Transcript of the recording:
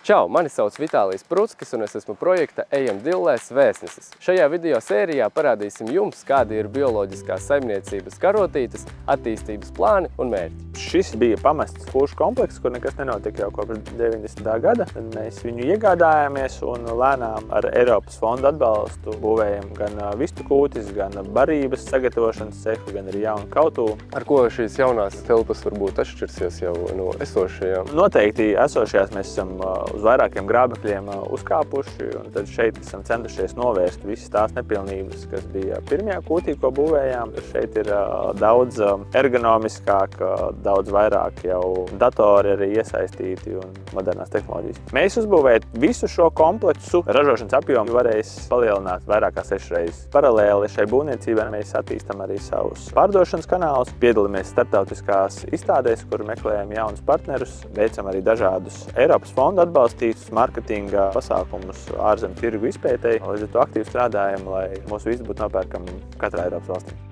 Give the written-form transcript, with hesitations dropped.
Čau, mani sauc Vitālijs Pruckis un es esmu projekta Ejam dillēs vēstnesis. Šajā video sērijā parādīsim jums, kādi ir bioloģiskās saimniecības karotītes, attīstības plāni un mērķi. Šis bija pamests pušu komplekss, kur nekas nenotika jau kopš 90. gada. Mēs viņu iegādājāmies un lēnām ar Eiropas fondu atbalstu būvējam gan vistu kūtis, gan barības sagatavošanas cehu, gan arī jaunu kautuvu. Ar ko šīs jaunās telpas varbūt atšķirsies jau no esošajām? Noteikti esošajās mēs esam uz vairākiem grābekļiem uzkāpuši, un tad šeit esam centušies novērst visas tās nepilnības, kas bija pirmajā kūtī, ko būvējām. Šeit ir daudz ergonomiskāk, daudz vairāk jau datori arī iesaistīti un modernās tehnoloģijas. Mēs uzbūvējot visu šo kompleksu, ražošanas apjomu varēs palielināt vairāk kā 6 reizes. Paralēli šai būvniecībai mēs attīstam arī savus pārdošanas kanālus, piedalāmies starptautiskās izstādēs, kur meklējam jaunus partnerus, veicam arī dažādus Eiropas fondu atbalstītus marketinga pasākumus ārzemju tirgu izpētēji. Līdz ar to aktīvi strādājam, lai mūsu viss būtu nopērkami katrā Eiropas valstī.